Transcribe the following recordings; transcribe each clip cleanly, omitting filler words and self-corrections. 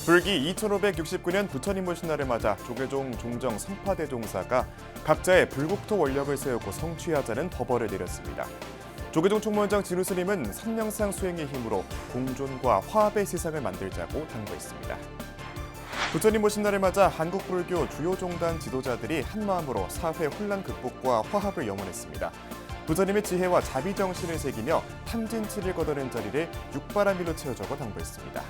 불기 2569년 부처님 오신 날을 맞아 조계종 종정 성파대종사가 각자의 불국토 원력을 세우고 성취하자는 법어를 내렸습니다. 조계종 총무원장 진우 스님은 선명상 수행의 힘으로 공존과 화합의 세상을 만들자고 당부했습니다. 부처님 오신 날을 맞아 한국 불교 주요 종단 지도자들이 한마음으로 사회 혼란 극복과 화합을 염원했습니다. 부처님의 지혜와 자비 정신을 새기며 탐진치를 걷어낸 자리를 육바라밀로 채워주고 당부했습니다.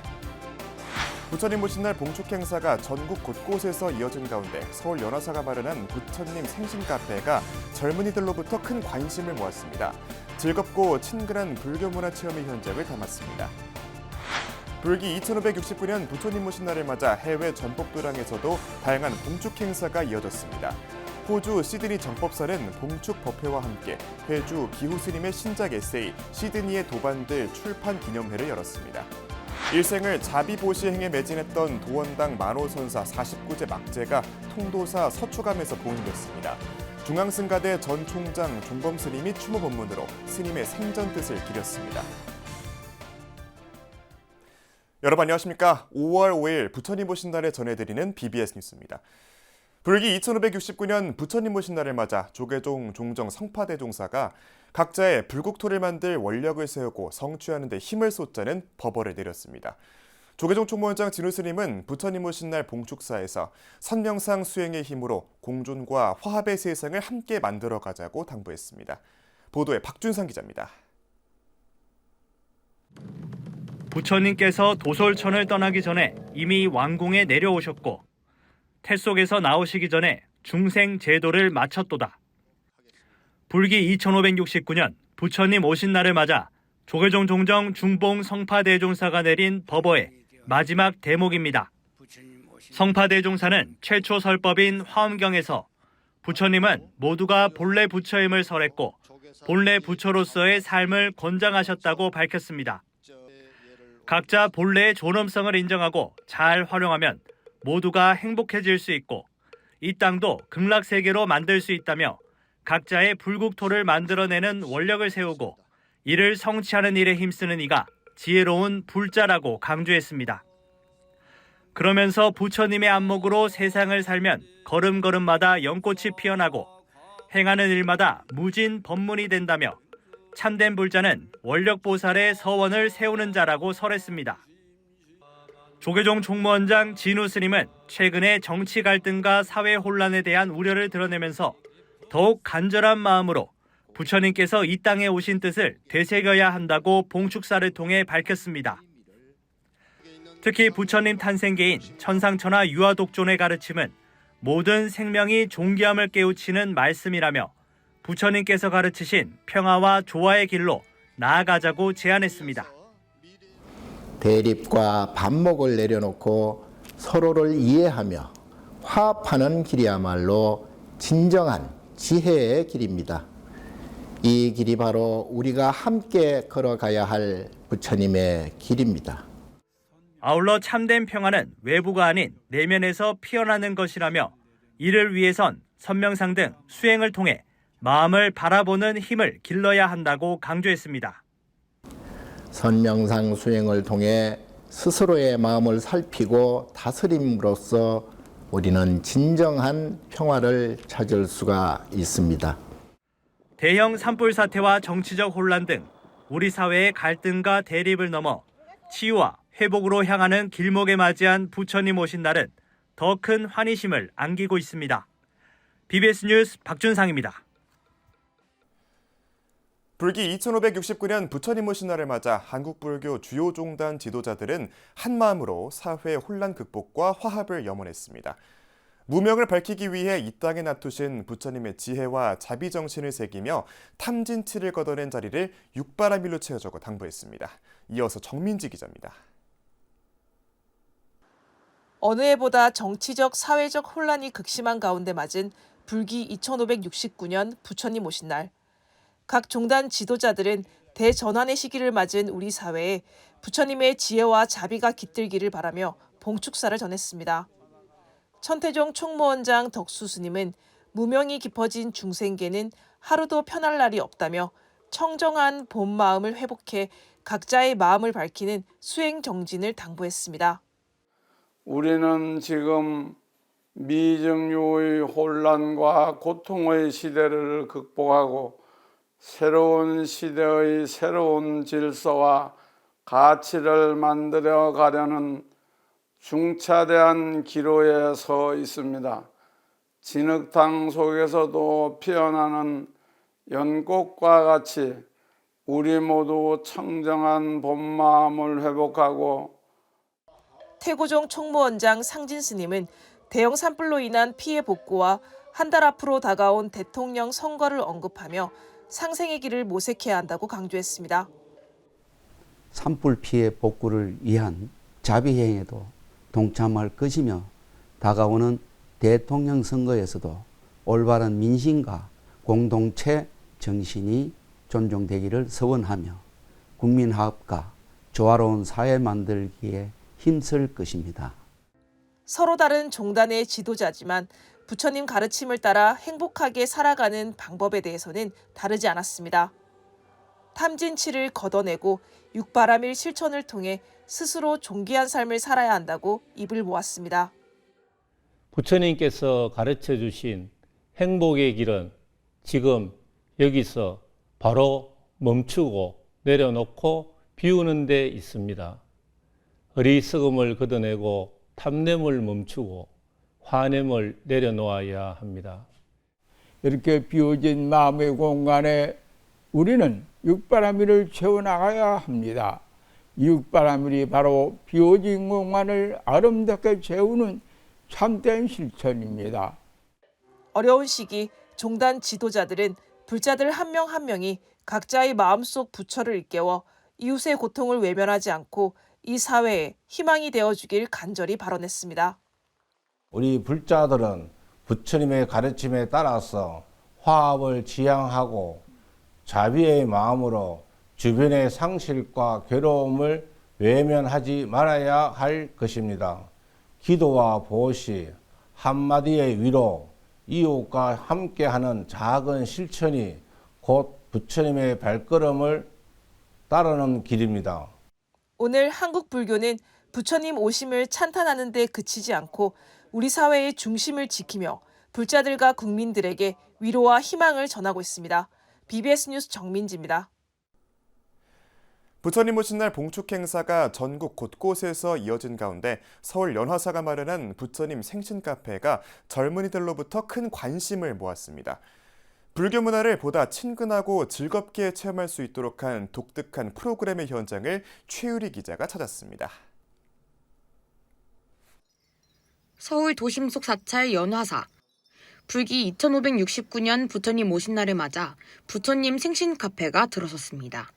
부처님 오신 날 봉축 행사가 전국 곳곳에서 이어진 가운데 서울 연화사가 마련한 부처님 생신 카페가 젊은이들로부터 큰 관심을 모았습니다. 즐겁고 친근한 불교 문화 체험의 현장을 담았습니다. 불기 2569년 부처님 오신 날을 맞아 해외 전복도량에서도 다양한 봉축 행사가 이어졌습니다. 호주 시드니 정법사는 봉축 법회와 함께 회주 기후스님의 신작 에세이 시드니의 도반들 출판 기념회를 열었습니다. 일생을 자비보시 행에 매진했던 도원당 만호선사 49제 막제가 통도사 서초감에서 봉인됐습니다. 중앙승가대 전 총장 종범 스님이 추모 법문으로 스님의 생전 뜻을 기렸습니다. 여러분 안녕하십니까? 5월 5일 부처님 오신 날에 전해드리는 BBS 뉴스입니다. 불기 2569년 부처님 오신 날을 맞아 조계종 종정 성파대종사가 각자의 불국토를 만들 원력을 세우고 성취하는 데 힘을 쏟자는 법어를 내렸습니다. 조계종 총무원장 진우 스님은 부처님 오신 날 봉축사에서 선명상 수행의 힘으로 공존과 화합의 세상을 함께 만들어가자고 당부했습니다. 보도에 박준상 기자입니다. 부처님께서 도솔천을 떠나기 전에 이미 왕궁에 내려오셨고 태 속에서 나오시기 전에 중생 제도를 마쳤도다. 불기 2569년 부처님 오신 날을 맞아 조계종 종정 중봉 성파대종사가 내린 법어의 마지막 대목입니다. 성파대종사는 최초 설법인 화엄경에서 부처님은 모두가 본래 부처임을 설했고 본래 부처로서의 삶을 권장하셨다고 밝혔습니다. 각자 본래의 존엄성을 인정하고 잘 활용하면 모두가 행복해질 수 있고 이 땅도 극락세계로 만들 수 있다며 각자의 불국토를 만들어내는 원력을 세우고 이를 성취하는 일에 힘쓰는 이가 지혜로운 불자라고 강조했습니다. 그러면서 부처님의 안목으로 세상을 살면 걸음걸음마다 연꽃이 피어나고 행하는 일마다 무진 법문이 된다며 참된 불자는 원력보살의 서원을 세우는 자라고 설했습니다. 조계종 총무원장 진우 스님은 최근의 정치 갈등과 사회 혼란에 대한 우려를 드러내면서 더욱 간절한 마음으로 부처님께서 이 땅에 오신 뜻을 되새겨야 한다고 봉축사를 통해 밝혔습니다. 특히 부처님 탄생계인 천상천하 유아독존의 가르침은 모든 생명이 존귀함을 깨우치는 말씀이라며 부처님께서 가르치신 평화와 조화의 길로 나아가자고 제안했습니다. 대립과 반목을 내려놓고 서로를 이해하며 화합하는 길이야말로 진정한 지혜의 길입니다. 이 길이 바로 우리가 함께 걸어가야 할 부처님의 길입니다. 아울러 참된 평화는 외부가 아닌 내면에서 피어나는 것이라며 이를 위해선 선명상 등 수행을 통해 마음을 바라보는 힘을 길러야 한다고 강조했습니다. 선명상 수행을 통해 스스로의 마음을 살피고 다스림으로써 우리는 진정한 평화를 찾을 수가 있습니다. 대형 산불 사태와 정치적 혼란 등 우리 사회의 갈등과 대립을 넘어 치유와 회복으로 향하는 길목에 맞이한 부처님 오신 날은 더 큰 환희심을 안기고 있습니다. BBS 뉴스 박준상입니다. 불기 2569년 부처님 오신 날을 맞아 한국 불교 주요 종단 지도자들은 한마음으로 사회 혼란 극복과 화합을 염원했습니다. 무명을 밝히기 위해 이 땅에 나투신 부처님의 지혜와 자비 정신을 새기며 탐진치를 걷어낸 자리를 육바라밀로 채워주고 당부했습니다. 이어서 정민지 기자입니다. 어느 해보다 정치적, 사회적 혼란이 극심한 가운데 맞은 불기 2569년 부처님 오신 날. 각 종단 지도자들은 대전환의 시기를 맞은 우리 사회에 부처님의 지혜와 자비가 깃들기를 바라며 봉축사를 전했습니다. 천태종 총무원장 덕수 스님은 무명이 깊어진 중생계는 하루도 편할 날이 없다며 청정한 본 마음을 회복해 각자의 마음을 밝히는 수행 정진을 당부했습니다. 우리는 지금 미증유의 혼란과 고통의 시대를 극복하고 새로운 시대의 새로운 질서와 가치를 만들어 가려는 중차대한 기로에 서 있습니다. 진흙탕 속에서도 피어나는 연꽃과 같이 우리 모두 청정한 본 마음을 회복하고 태고종 총무원장 상진 스님은 대형 산불로 인한 피해 복구와 한 달 앞으로 다가온 대통령 선거를 언급하며 상생의 길을 모색해야 한다고 강조했습니다. 산불 피해 복구를 위한 자비행에도 동참할 것이며 다가오는 대통령 선거에서도 올바른 민심과 공동체 정신이 존중되기를 서원하며 국민화합과 조화로운 사회 만들기에 힘쓸 것입니다. 서로 다른 종단의 지도자지만 부처님 가르침을 따라 행복하게 살아가는 방법에 대해서는 다르지 않았습니다. 탐진치를 걷어내고 육바라밀 실천을 통해 스스로 존귀한 삶을 살아야 한다고 입을 모았습니다. 부처님께서 가르쳐 주신 행복의 길은 지금 여기서 바로 멈추고 내려놓고 비우는 데 있습니다. 어리석음을 걷어내고 탐냄을 멈추고 화냄을 내려놓아야 합니다. 이렇게 비워진 마음의 공간에 우리는 육바라밀을 채워나가야 합니다. 이 육바라밀이 바로 비워진 공간을 아름답게 채우는 참된 실천입니다. 어려운 시기 종단 지도자들은 불자들 한 명 한 명이 각자의 마음속 부처를 일깨워 이웃의 고통을 외면하지 않고 이 사회에 희망이 되어주길 간절히 발언했습니다. 우리 불자들은 부처님의 가르침에 따라서 화합을 지향하고 자비의 마음으로 주변의 상실과 괴로움을 외면하지 말아야 할 것입니다. 기도와 보시, 한마디의 위로, 이웃과 함께하는 작은 실천이 곧 부처님의 발걸음을 따르는 길입니다. 오늘 한국 불교는 부처님 오심을 찬탄하는 데 그치지 않고 우리 사회의 중심을 지키며 불자들과 국민들에게 위로와 희망을 전하고 있습니다. BBS 뉴스 정민지입니다. 부처님 오신 날 봉축 행사가 전국 곳곳에서 이어진 가운데 서울 연화사가 마련한 부처님 생신 카페가 젊은이들로부터 큰 관심을 모았습니다. 불교 문화를 보다 친근하고 즐겁게 체험할 수 있도록 한 독특한 프로그램의 현장을 최유리 기자가 찾았습니다. 서울 도심 속 사찰 연화사. 불기 2569년 부처님 오신 날을 맞아 부처님 생신 카페가 들어섰습니다.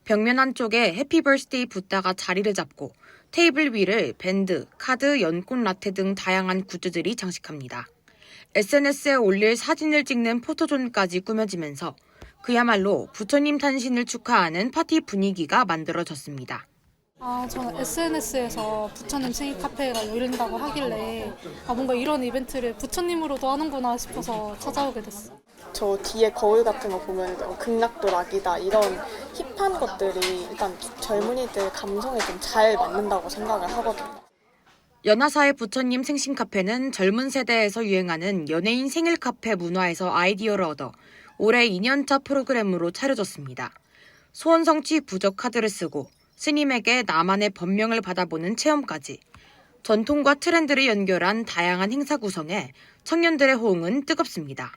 벽면 한쪽에 해피 버스데이 붓다가 자리를 잡고 테이블 위를 밴드, 카드, 연꽃 라테 등 다양한 굿즈들이 장식합니다. SNS에 올릴 사진을 찍는 포토존까지 꾸며지면서 그야말로 부처님 탄신을 축하하는 파티 분위기가 만들어졌습니다. 저는 SNS에서 부처님 생일 카페가 열린다고 하길래 뭔가 이런 이벤트를 부처님으로도 하는구나 싶어서 찾아오게 됐어요. 저 뒤에 거울 같은 거 보면 극락도 락이다 이런 힙한 것들이 일단 젊은이들 감성에 좀 잘 맞는다고 생각을 하거든요. 연화사의 부처님 생신 카페는 젊은 세대에서 유행하는 연예인 생일 카페 문화에서 아이디어를 얻어 올해 2년차 프로그램으로 차려졌습니다. 소원 성취 부적 카드를 쓰고 스님에게 나만의 법명을 받아보는 체험까지 전통과 트렌드를 연결한 다양한 행사 구성에 청년들의 호응은 뜨겁습니다.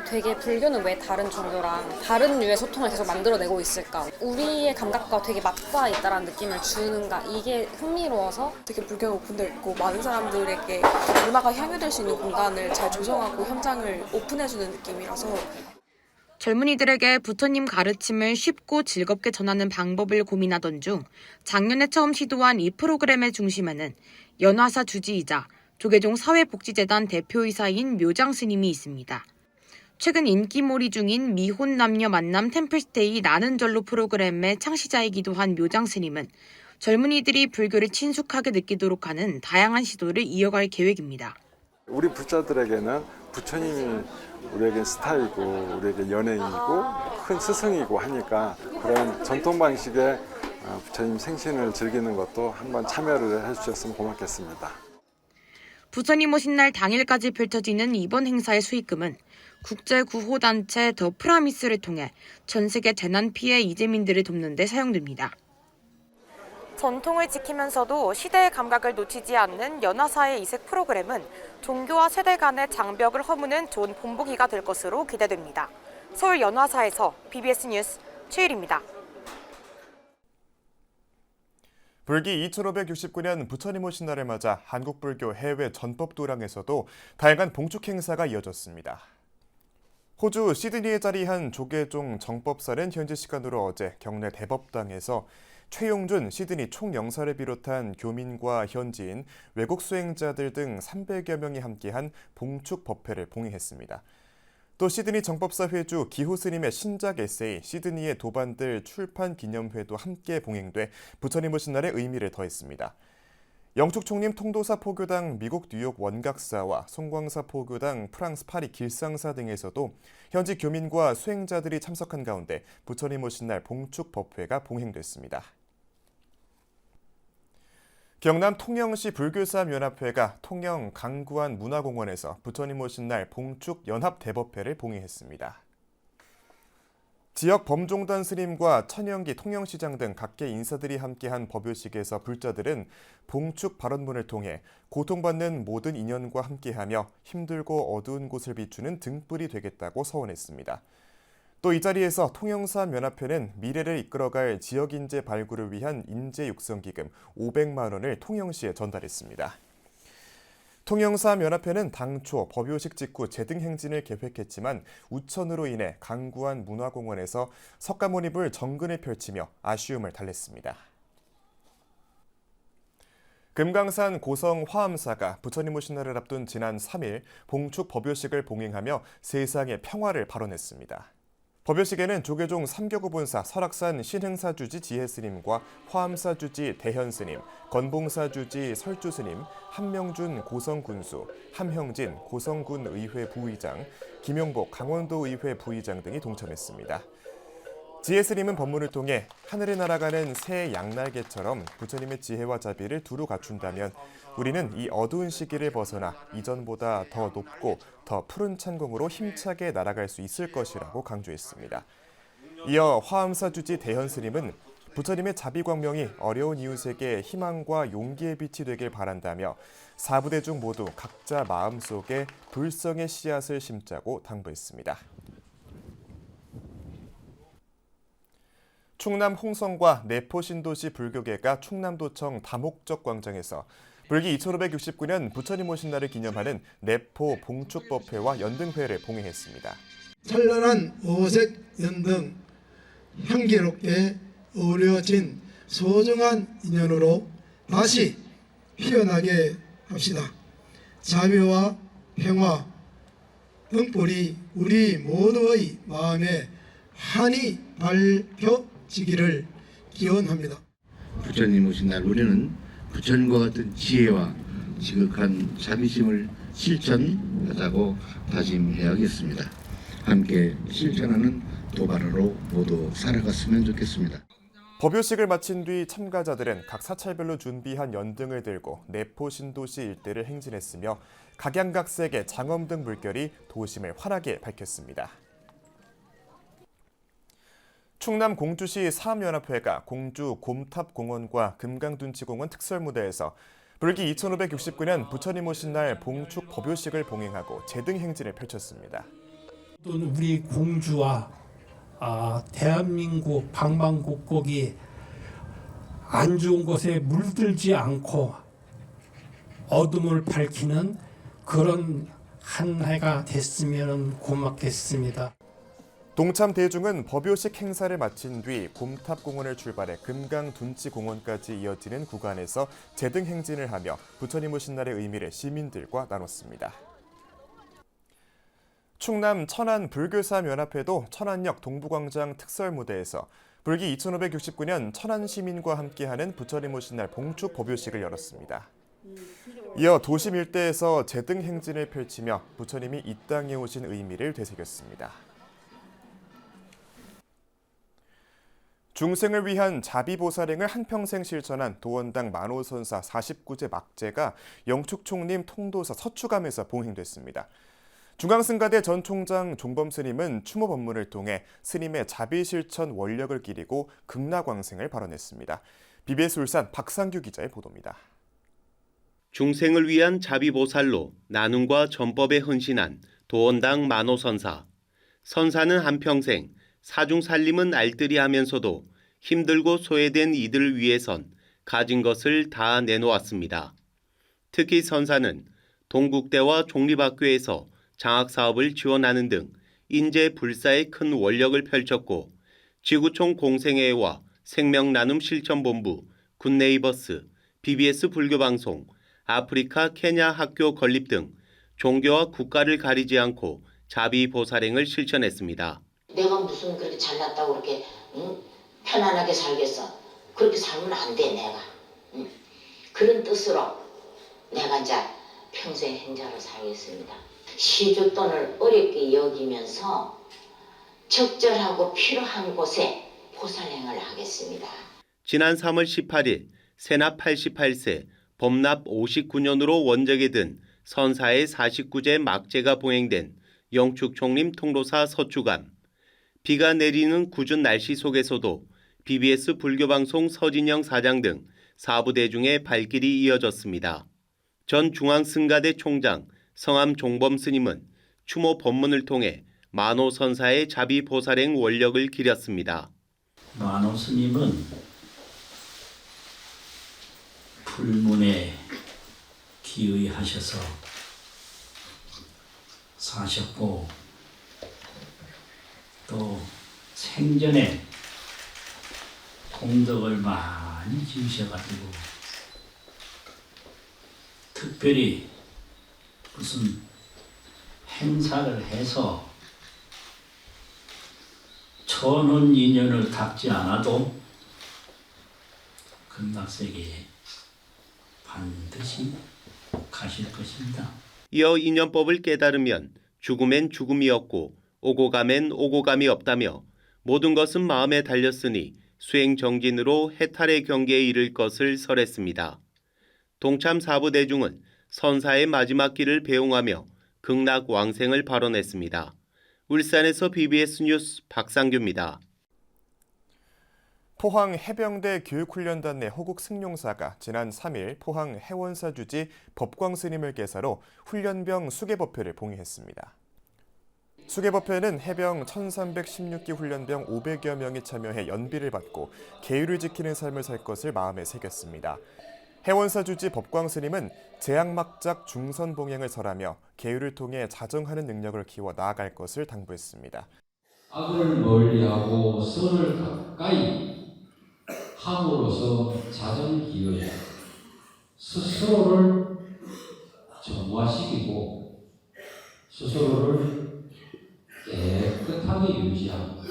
되게 불교는 왜 다른 종교랑 다른 류의 소통을 계속 만들어내고 있을까? 우리의 감각과 되게 맞닿아 있다는 느낌을 주는가? 이게 흥미로워서 되게 불교가 오픈되어 있고 많은 사람들에게 문화가 향유될 수 있는 공간을 잘 조성하고 현장을 오픈해주는 느낌이라서 젊은이들에게 부처님 가르침을 쉽고 즐겁게 전하는 방법을 고민하던 중 작년에 처음 시도한 이 프로그램의 중심에는 연화사 주지이자 조계종 사회복지재단 대표이사인 묘장 스님이 있습니다. 최근 인기몰이 중인 미혼 남녀 만남 템플스테이 나는 절로 프로그램의 창시자이기도 한 묘장 스님은 젊은이들이 불교를 친숙하게 느끼도록 하는 다양한 시도를 이어갈 계획입니다. 우리 불자들에게는 부처님이 우리에게 스타이고 우리에게 연예인이고 큰 스승이고 하니까 그런 전통 방식의 부처님 생신을 즐기는 것도 한번 참여를 해주셨으면 고맙겠습니다. 부처님 오신 날 당일까지 펼쳐지는 이번 행사의 수익금은 국제구호단체 더 프라미스를 통해 전 세계 재난 피해 이재민들을 돕는 데 사용됩니다. 전통을 지키면서도 시대의 감각을 놓치지 않는 연화사의 이색 프로그램은 종교와 세대 간의 장벽을 허무는 좋은 본보기가 될 것으로 기대됩니다. 서울 연화사에서 BBS 뉴스 최일입니다. 불기 2569년 부처님 오신 날을 맞아 한국불교 해외 전법도량에서도 다양한 봉축 행사가 이어졌습니다. 호주 시드니에 자리한 조계종 정법사는 현지 시간으로 어제 경내 대법당에서 최용준 시드니 총영사를 비롯한 교민과 현지인, 외국 수행자들 등 300여 명이 함께한 봉축 법회를 봉행했습니다. 또 시드니 정법사 회주 기호 스님의 신작 에세이 시드니의 도반들 출판 기념회도 함께 봉행돼 부처님 오신 날의 의미를 더했습니다. 영축 총림 통도사 포교당 미국 뉴욕 원각사와 송광사 포교당 프랑스 파리 길상사 등에서도 현지 교민과 수행자들이 참석한 가운데 부처님 오신 날 봉축 법회가 봉행됐습니다. 경남 통영시 불교사연합회가 통영 강구안 문화공원에서 부처님 오신 날 봉축 연합 대법회를 봉행했습니다. 지역 범종단 스님과 천영기 통영시장 등 각계 인사들이 함께한 법요식에서 불자들은 봉축 발언문을 통해 고통받는 모든 인연과 함께하며 힘들고 어두운 곳을 비추는 등불이 되겠다고 서원했습니다. 또 이 자리에서 통영사연합회는 미래를 이끌어갈 지역인재 발굴을 위한 인재육성기금 500만 원을 통영시에 전달했습니다. 통영사연합회는 당초 법요식 직후 제등행진을 계획했지만 우천으로 인해 강구안 문화공원에서 석가모니 불 정근을 펼치며 아쉬움을 달랬습니다. 금강산 고성 화엄사가 부처님 오신 날을 앞둔 지난 3일 봉축 법요식을 봉행하며 세상의 평화를 발언했습니다. 법요식에는 조계종 3교구 본사 설악산 신흥사주지 지혜스님과 화엄사주지 대현스님, 건봉사주지 설주스님, 한명준 고성군수, 함형진 고성군의회 부의장, 김용복 강원도의회 부의장 등이 동참했습니다. 지혜스님은 법문을 통해 하늘에 날아가는 새 양날개처럼 부처님의 지혜와 자비를 두루 갖춘다면 우리는 이 어두운 시기를 벗어나 이전보다 더 높고 더 푸른 찬공으로 힘차게 날아갈 수 있을 것이라고 강조했습니다. 이어 화엄사주지 대현스님은 부처님의 자비광명이 어려운 이웃에게 희망과 용기의 빛이 되길 바란다며 사부대중 모두 각자 마음속에 불성의 씨앗을 심자고 당부했습니다. 충남 홍성과 내포 신도시 불교계가 충남도청 다목적 광장에서 불기 2569년 부처님 오신 날을 기념하는 내포 봉축법회와 연등회를 봉행했습니다. 찬란한 오색 연등, 향기롭게 어우러진 소중한 인연으로 다시 피어나게 합시다. 자비와 평화, 등불이 우리 모두의 마음에 환히 밝혀지기를 기원합니다. 부처님 오신 날 우리는 부처님과 같은 지혜와 지극한 자비심을 실천하자고 다짐해야겠습니다. 함께 실천하는 도바로로 모두 살아갔으면 좋겠습니다. 법요식을 마친 뒤 참가자들은 각 사찰별로 준비한 연등을 들고 내포 신도시 일대를 행진했으며 각양각색의 장엄 등 물결이 도심을 환하게 밝혔습니다. 충남 공주시 사암연합회가 공주 곰탑공원과 금강둔치공원 특설무대에서 불기 2569년 부처님 오신 날 봉축 법요식을 봉행하고 제등행진을 펼쳤습니다. 또는 우리 공주와 대한민국 방방곡곡이 안 좋은 곳에 물들지 않고 어둠을 밝히는 그런 한 해가 됐으면 고맙겠습니다. 동참 대중은 법요식 행사를 마친 뒤 곰탑공원을 출발해 금강둔치공원까지 이어지는 구간에서 제등행진을 하며 부처님 오신 날의 의미를 시민들과 나눴습니다. 충남 천안 불교사연합회도 천안역 동부광장 특설무대에서 불기 2569년 천안 시민과 함께하는 부처님 오신 날 봉축 법요식을 열었습니다. 이어 도심 일대에서 제등행진을 펼치며 부처님이 이 땅에 오신 의미를 되새겼습니다. 중생을 위한 자비보살행을 한평생 실천한 도원당 만호선사 49제 막제가 영축총림 통도사 서추감에서 봉행됐습니다. 중앙승가대 전 총장 종범 스님은 추모 법문을 통해 스님의 자비실천 원력을 기리고 극락왕생을 발언했습니다. BBS 울산 박상규 기자의 보도입니다. 중생을 위한 자비보살로 나눔과 전법에 헌신한 도원당 만호선사. 선사는 한평생, 사중살림은 알뜰히 하면서도 힘들고 소외된 이들을 위해선 가진 것을 다 내놓았습니다. 특히 선사는 동국대와 종립학교에서 장학사업을 지원하는 등 인재 불사에 큰 원력을 펼쳤고 지구촌 공생회와 생명나눔 실천본부, 굿네이버스, BBS 불교방송, 아프리카 케냐 학교 건립 등 종교와 국가를 가리지 않고 자비보살행을 실천했습니다. 내가 무슨 그렇게 잘났다고 그렇게 편안하게 살겠어. 그렇게 살면 안 돼 내가. 그런 뜻으로 내가 이제 평생 행자로 살겠습니다. 시주돈을 어렵게 여기면서 적절하고 필요한 곳에 보살행을 하겠습니다. 지난 3월 18일 세납 88세, 법납 59년으로 원적에 든 선사의 49제 막제가 봉행된 영축총림 통도사 서추감. 비가 내리는 궂은 날씨 속에서도 BBS 불교방송 서진영 사장 등 사부대중의 발길이 이어졌습니다. 전 중앙승가대 총장 성암 종범 스님은 추모 법문을 통해 만호 선사의 자비보살행 원력을 기렸습니다. 만호 스님은 불문에 기의하셔서 사셨고 또 생전에功德을 많이 지으셔가지고 특별히 무슨 행사를 해서 천원 인연을 닦지 않아도 극락세계에 반드시 가실 것입니다. 이어 인연법을 깨달으면 죽음엔 죽음이 없고 오고 가면 오고 감이 없다며 모든 것은 마음에 달렸으니 수행정진으로 해탈의 경계에 이를 것을 설했습니다. 동참 사부대중은 선사의 마지막 길을 배웅하며 극락왕생을 발언했습니다. 울산에서 BBS 뉴스 박상규입니다. 포항 해병대 교육훈련단 내 호국 승용사가 지난 3일 포항 해원사주지 법광스님을 계사로 훈련병 수계법회를 봉의했습니다. 수계법회는 해병 1316기 훈련병 500여 명이 참여해 연비를 받고 계율을 지키는 삶을 살 것을 마음에 새겼습니다. 해원사주지 법광스님은 재앙막작 중선봉행을 설하며 계율을 통해 자정하는 능력을 키워 나아갈 것을 당부했습니다. 악을 멀리하고 선을 가까이 함으로써 자정기여야 스스로를 정화시키고 스스로를 깨끗하게 유지하고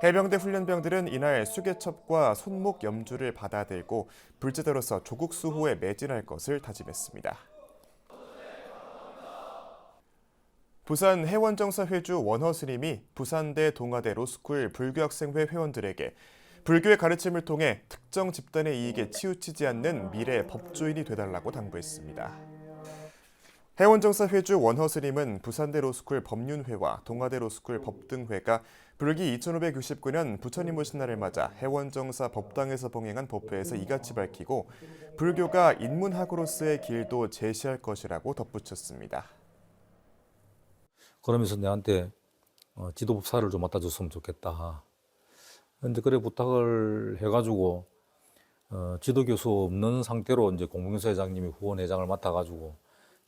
해병대 훈련병들은 이날 수계첩과 손목 염주를 받아들고 불제대로서 조국 수호에 매진할 것을 다짐했습니다. 부산 해원정사회주 원허 스님이 부산대 동아대 로스쿨 불교학생회 회원들에게 불교의 가르침을 통해 특정 집단의 이익에 치우치지 않는 미래 법조인이 되달라고 당부했습니다. 해원정사회주 원허 스님은 부산대 로스쿨 법륜회와 동아대 로스쿨 법등회가 불기 2569년 부처님 오신 날을 맞아 해원정사 법당에서 봉행한 법회에서 이같이 밝히고 불교가 인문학으로서의 길도 제시할 것이라고 덧붙였습니다. 그러면서 내한테 지도법사를 좀 맡아줬으면 좋겠다. 근데 그래 부탁을 해가지고 지도교수 없는 상태로 이제 공병사 회장님이 후원회장을 맡아가지고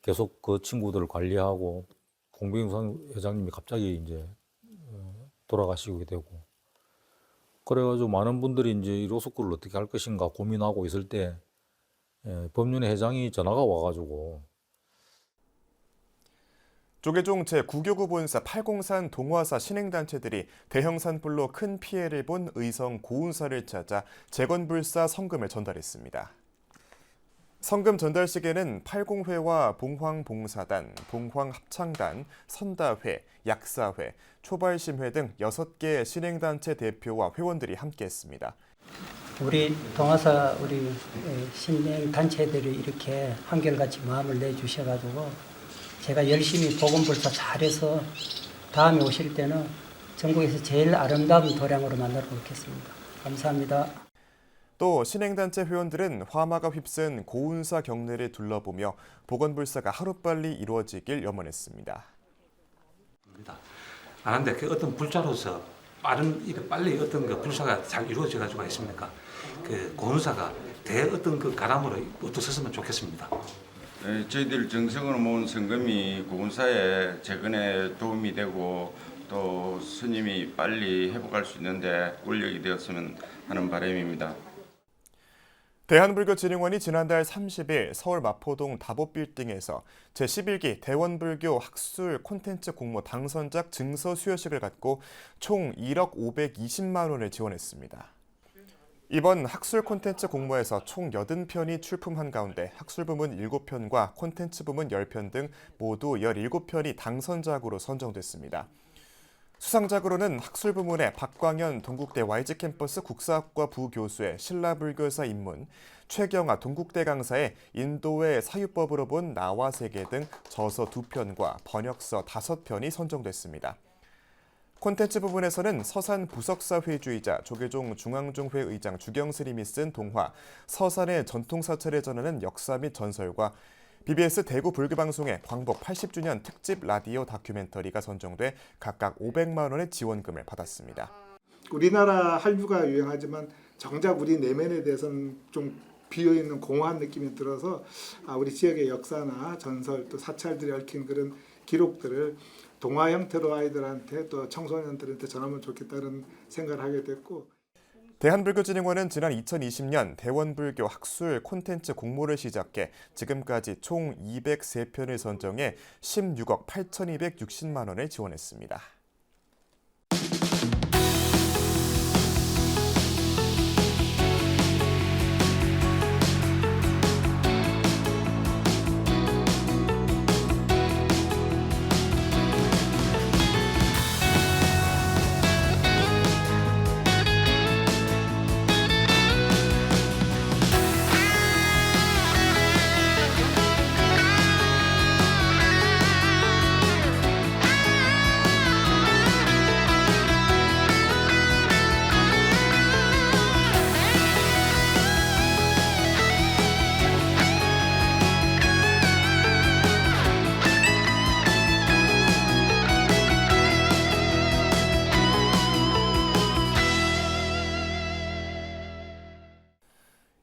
계속 그 친구들을 관리하고 공병사 회장님이 갑자기 이제 돌아가시게 되고 그래가지고 많은 분들이 이제 이 로스쿨을 어떻게 할 것인가 고민하고 있을 때 법륜회 회장이 전화가 와가지고 조계종 제9교구 본사 팔공산 동화사 신행단체들이 대형 산불로 큰 피해를 본 의성 고운사를 찾아 재건불사 성금을 전달했습니다. 성금 전달식에는 팔공회와 봉황봉사단, 봉황합창단, 선다회, 약사회, 초발심회 등 6개 신행단체 대표와 회원들이 함께했습니다. 우리 동아사 우리 신행 단체들이 이렇게 한결같이 마음을 내주셔가지고 제가 열심히 복음불사 잘해서 다음에 오실 때는 전국에서 제일 아름다운 도량으로 만들어 놓겠습니다. 감사합니다. 또 신행단체 회원들은 화마가 휩쓴 고운사 경내를 둘러보며 복원불사가 하루빨리 이루어지길 염원했습니다. 하는데 그 어떤 불자로서 빨리 어떤 그 불사가 잘 이루어져 가지고 있습니까? 그 고운사가 어떤 그 가람으로 어떻었으면 좋겠습니다. 저희들 정성으로 모은 성금이 고운사의 재건에 도움이 되고 또 스님이 빨리 회복할 수 있는데 원력이 되었으면 하는 바람입니다. 대한불교진흥원이 지난달 30일 서울 마포동 다보빌딩에서 제11기 대원불교 학술 콘텐츠 공모 당선작 증서 수여식을 갖고 총 1억 520만 원을 지원했습니다. 이번 학술 콘텐츠 공모에서 총 80편이 출품한 가운데 학술 부문 7편과 콘텐츠 부문 10편 등 모두 17편이 당선작으로 선정됐습니다. 수상작으로는 학술 부문의 박광현 동국대 YG 캠퍼스 국사학과 부교수의 신라불교사 입문, 최경아 동국대 강사의 인도의 사유법으로 본 나와 세계 등 저서 2편과 번역서 5편이 선정됐습니다. 콘텐츠 부분에서는 서산 부석사회주의자 조계종 중앙종회 의장 주경스님이 쓴 동화 서산의 전통사찰을 전하는 역사 및 전설과 BBS 대구 불교방송의 광복 80주년 특집 라디오 다큐멘터리가 선정돼 각각 500만 원의 지원금을 받았습니다. 우리나라 한류가 유행하지만 정작 우리 내면에 대해서는 좀 비어있는 공허한 느낌이 들어서 우리 지역의 역사나 전설 또 사찰들이 얽힌 그런 기록들을 동화 형태로 아이들한테 또 청소년들한테 전하면 좋겠다는 생각을 하게 됐고 대한불교진흥원은 지난 2020년 대원불교 학술 콘텐츠 공모를 시작해 지금까지 총 203편을 선정해 16억 8,260만 원을 지원했습니다.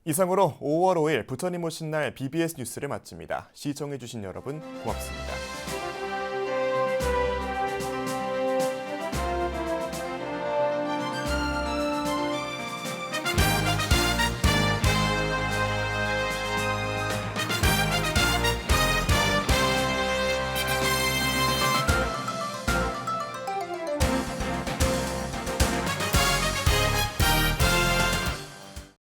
이상으로 5월 5일 부처님 오신 날 BBS 뉴스를 마칩니다. 시청해주신 여러분 고맙습니다.